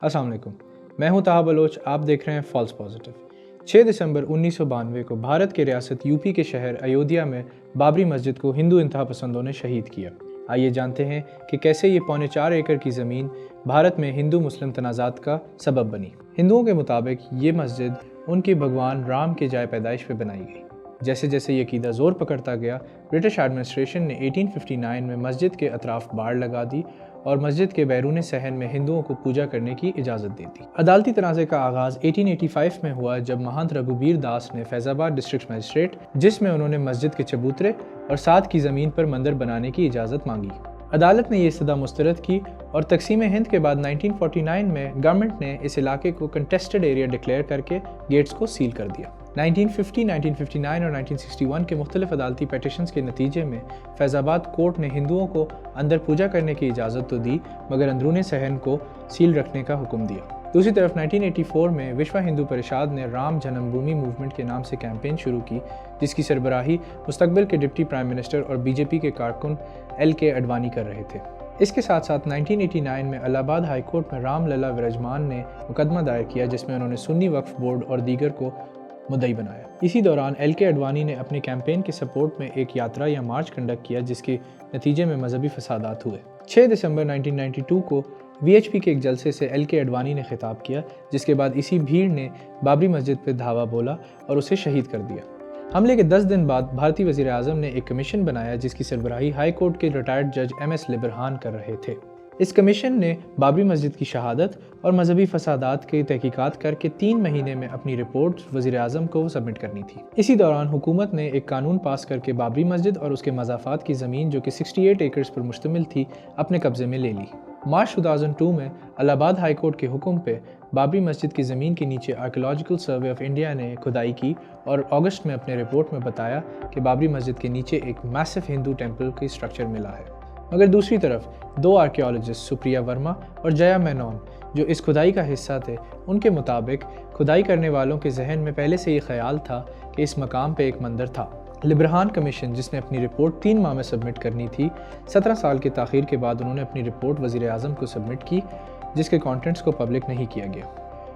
अस्सलाम वालेकुम, मैं हूं ताहा बलोच। आप देख रहे हैं फॉल्स पॉजिटिव। 6 दिसंबर 1992 को भारत के रियासत यूपी के शहर अयोध्या में बाबरी मस्जिद को हिंदू इंतहा पसंदों ने शहीद किया। आइए जानते हैं कि कैसे ये 4.25 एकड़ की ज़मीन भारत में हिंदू मुस्लिम तनाज़ात का सबब बनी। हिंदुओं के मुताबिक ये मस्जिद उनके भगवान राम के जाए पैदाइश पर बनाई गई। जैसे जैसे ये अक़ीदा ज़ोर पकड़ता गया, ब्रिटिश एडमिनिस्ट्रेशन ने 1859 में मस्जिद के अतराफ़ बाड़ लगा दी और मस्जिद के बैरून सहन में हिंदुओं को पूजा करने की इजाज़त दे दी। अदालती तनाज़े का आगाज़ 1885 में हुआ जब महंत रघुबीर दास ने फैज़ाबाद डिस्ट्रिक्ट मजिस्ट्रेट, जिसमें उन्होंने मस्जिद के चबूतरे और साथ की ज़मीन पर मंदिर बनाने की इजाज़त मांगी। अदालत ने ये इस्तदा मुस्तरद की और तकसीम हिंद के बाद 1949 में गवर्नमेंट ने इस इलाके को कंटेस्टेड एरिया डिक्लेयर करके गेट्स को सील कर दिया। 1950, 1959 और 1961 के मुख्तलिफ अदालती पेटिशंस के नतीजे में फैज़ाबाद कोर्ट ने हिंदुओं को अंदर पूजा करने की इजाज़त तो दी, मगर अंदरूनी सहन को सील रखने का हुक्म दिया। दूसरी तरफ 1984 में विश्व हिंदू परिषद ने राम जन्मभूमि मूवमेंट के नाम से कैंपेन शुरू की, जिसकी सरबराही मुस्तकबिल के डिप्टी प्राइम मिनिस्टर और बीजेपी के कारकुन LK अडवाणी कर रहे थे। इसके साथ साथ 1989 में इलाहाबाद हाई कोर्ट में राम लला विराजमान ने मुकदमा दायर किया, जिसमें उन्होंने सुन्नी वक्फ बोर्ड और दीगर को मुद्दई बनाया। इसी दौरान LK अडवाणी ने अपने कैंपेन के सपोर्ट में एक यात्रा या मार्च कंडक्ट किया, जिसके नतीजे में मजहबी फसादात हुए। 6 दिसंबर 1992 को VHP के एक जलसे से LK अडवाणी ने खिताब किया, जिसके बाद इसी भीड़ ने बाबरी मस्जिद पर धावा बोला और उसे शहीद कर दिया। हमले के 10 दिन बाद भारतीय वज़ीर आज़म ने एक कमीशन बनाया, जिसकी सरबराही हाई कोर्ट के रिटायर्ड जज MS लिबरहान कर रहे थे। इस कमीशन ने बाबरी मस्जिद की शहादत और मजहबी फसादात की तहकीकात करके 3 महीने में अपनी रिपोर्ट वज़ीर आज़म को सबमिट करनी थी। इसी दौरान हुकूमत ने एक कानून पास करके बाबरी मस्जिद और उसके मज़ाफ़ात की ज़मीन, जो कि 68 एकड़ पर मुश्तमिल थी, अपने कब्ज़े में ले ली। मार्च 2002 में इलाहाबाद हाई कोर्ट के हुक्म पे बाबरी मस्जिद की ज़मीन के नीचे आर्कियोलॉजिकल सर्वे ऑफ इंडिया ने खुदाई की और अगस्त में अपने रिपोर्ट में बताया कि बाबरी मस्जिद के नीचे एक मैसिव हिंदू टेम्पल की स्ट्रक्चर मिला है। मगर दूसरी तरफ 2 आर्कियोलॉजिस्ट सुप्रिया वर्मा और जया मेनन, जो इस खुदाई का हिस्सा थे, उनके मुताबिक खुदाई करने वालों के जहन में पहले से ये ख्याल था कि इस मकाम पे एक मंदिर था। लिबरहान कमीशन, जिसने अपनी रिपोर्ट 3 माह में सबमिट करनी थी, 17 साल की ताख़ीर के बाद उन्होंने अपनी रिपोर्ट वज़ीर आज़म को सबमिट की, जिसके कंटेंट्स को पब्लिक नहीं किया गया।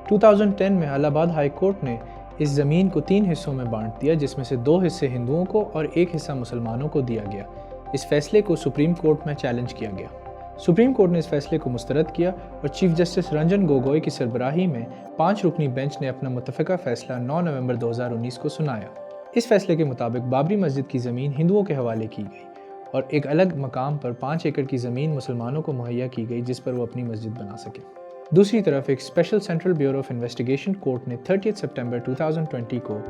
2010 में इलाहाबाद हाई कोर्ट ने इस ज़मीन को 3 हिस्सों में बांट दिया, जिसमें से 2 हिस्से हिंदुओं को और 1 हिस्सा मुसलमानों को दिया गया। इस फैसले को सुप्रीम कोर्ट में चैलेंज किया गया। सुप्रीम कोर्ट ने इस फैसले को मुस्तरद किया और चीफ जस्टिस रंजन गोगोई की सरबराही में 5 रुकनी बेंच ने अपना मुतफ़िका फैसला 9 नवंबर 2019 को सुनाया। इस फैसले के मुताबिक बाबरी मस्जिद की ज़मीन हिंदुओं के हवाले की गई और एक अलग मकाम पर 5 एकड़ की ज़मीन मुसलमानों को मुहैया की गई, जिस पर वो अपनी मस्जिद बना सके। दूसरी तरफ एक special central bureau of investigation court ने 30 सितंबर 2020 को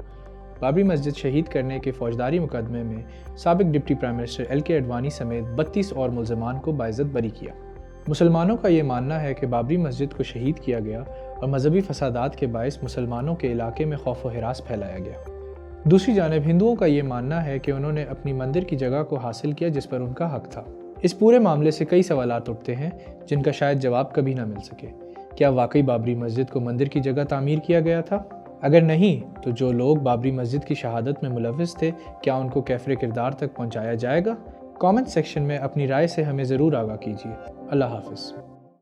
बाबरी मस्जिद शहीद करने के फौजदारी मुकदमे में साबिक deputy prime minister LK Advani समेत 32 और मुल्ज़मान को बाइज़्ज़त बरी किया। मुसलमानों का ये मानना है कि बाबरी मस्जिद को शहीद किया गया और मजहबी फसादात के बायस मुसलमानों के इलाके में खौफ व हिरास फैलाया गया। दूसरी जानिब हिंदुओं का ये मानना है कि उन्होंने अपनी मंदिर की जगह को हासिल किया, जिस पर उनका हक था। इस पूरे मामले से कई सवालात उठते हैं, जिनका शायद जवाब कभी ना मिल सके। क्या वाकई बाबरी मस्जिद को मंदिर की जगह तामीर किया गया था? अगर नहीं, तो जो लोग बाबरी मस्जिद की शहादत में मुलव्विस थे, क्या उनको कैफ़रे किरदार तक पहुँचाया जाएगा? कमेंट सेक्शन में अपनी राय से हमें ज़रूर आगाह कीजिए। अल्लाह हाफ़िज़।